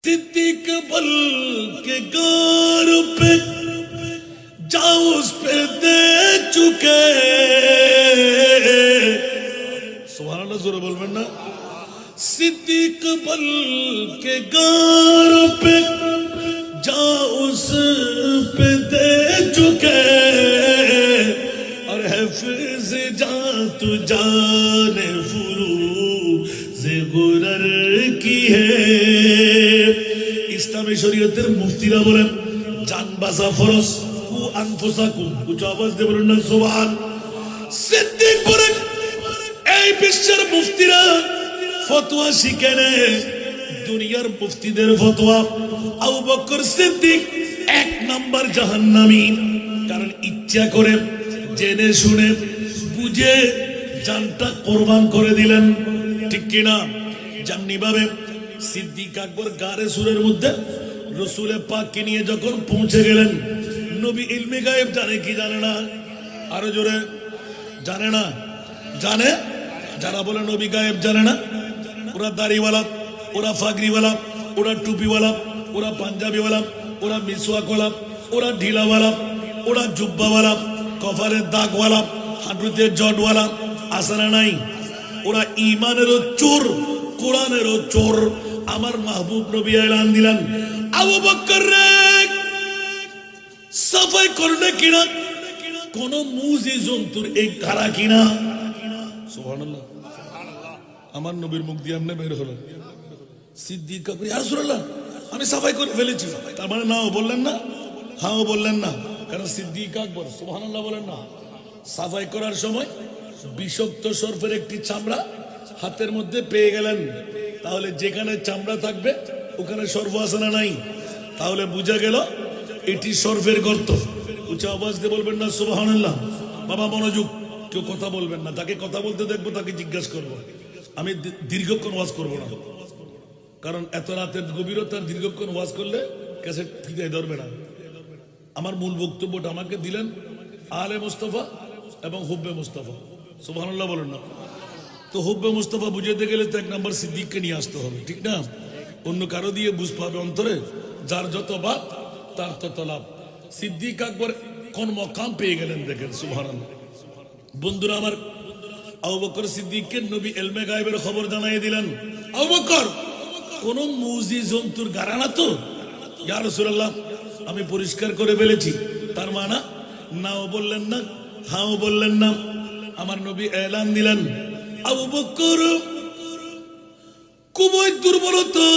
सिद्दीक बल के गार पे जाओ उस पे दे चुके सुभान अल्लाह जोरे बोलবেন না सिद्दीक बल के गार पे जाओ उस पे दे चुके और हफ्ज जा तू जाने फुरूज़े गुरर की है ইসলামী শরীয়তের মুফতিরা বলেন জান বাঁচা ফরজ কু আনফুসাকুম উচ্চ আওয়াজ দিয়ে বলুন না সুবহান সিদ্দিক বলেন এই বিশ্বের মুফতিরা ফতোয়া শিখেনে দুনিয়ার মুফতিদের ফতোয়া আবু বকর সিদ্দিক এক নাম্বার জাহান্নামী কারণ ইচ্ছা করে জেনে শুনে বুঝে জানটা কুরবান করে দিলেন ঠিক কি না জাননি ভাবে সিদ্দিক আকবর গারে সুরের মধ্যে রাসূলের পাককে নিয়ে যখন পৌঁছে গেলেন নবী ইলমে গায়েব জানে কি জানে না আরো জোরে জানে না জানে যারা বলে নবী গায়েব জানে না ওরা দাড়িওয়ালা ওরা ফাগরিওয়ালা ওরা টুপিওয়ালা ওরা পাঞ্জাবিওয়ালা ওরা মিসওয়াকওয়ালা ওরা ঢিলাওয়ালা ওরা জুব্বাওয়ালা কফারের দাগওয়ালা হাঁটুতে জটওয়ালা আসে নাই ওরা ঈমানেরও চোর কোরআনেরও চোর আমার মাহবুব নবী এলান দিলেন আবু বকর রে সাফাই করলে কিনা কোন মুজি জন্তুর এই কারা কিনা সুবহানাল্লাহ আমার নবীর মুখ দিয়ে আমনে বের হলো সিদ্দিক আকবর ইয়া রাসূলুল্লাহ আমি সাফাই করে ফেলেছি তার মানে নাও বললেন না হ্যাঁ বললেন না কারণ সিদ্দিক আকবর সুবহানাল্লাহ বলেন না সাফাই করার সময় বিষাক্ত সর্পের একটি চামড়া হাতের মধ্যে পেয়ে গেলেন তাহলে যেখানে চামড়া থাকবে ওখানে সর্প আছে না নাই তাহলে বুঝা গেল এটি সর্পের গর্ত উচ্চ আওয়াজ দিয়ে বলবেন না সুবহানাল্লাহ বাবা মনোযোগ কেউ কথা বলবেন না তাকে কথা বলতে দেখবো তাকে জিজ্ঞাসা করবো আমি দীর্ঘক্ষণ ওয়াজ করবো না কারণ এত রাতের গভীরতার দীর্ঘক্ষণ ওয়াজ করলে ক্যাসেট ফিরে ধরবে না আমার মূল বক্তব্যটা আমাকে দিলেন আলে মুস্তাফা এবং হুব্বে মুস্তাফা সুবহানাল্লাহ বলেন না তো হুব্বে মুস্তাফা বুঝাতে গেলে তো এক নাম্বার সিদ্দিককে নিয়ে আসতে হবে ঠিক না অন্য কারো দিয়ে বুঝ পাবে অন্তরে যার যত বাপ তার তত লাভ সিদ্দিক আকবর কোন মকাম পেয়ে গেলেন দেখেন সুবহানাল্লাহ বন্ধুরা আমার আবু বকর সিদ্দিককে নবী ইলমে গায়েবের খবর জানিয়ে দিলেন আবু বকর কোন মুজি জন্তুর গারানা তো ইয়া রাসূলুল্লাহ আমি পরিষ্কার করে ফেলেছি তার মানে নাও বললেন না হাও বললেন না আমার নবী এলান দিলেন আবু বকর খুবই দুর্বলতা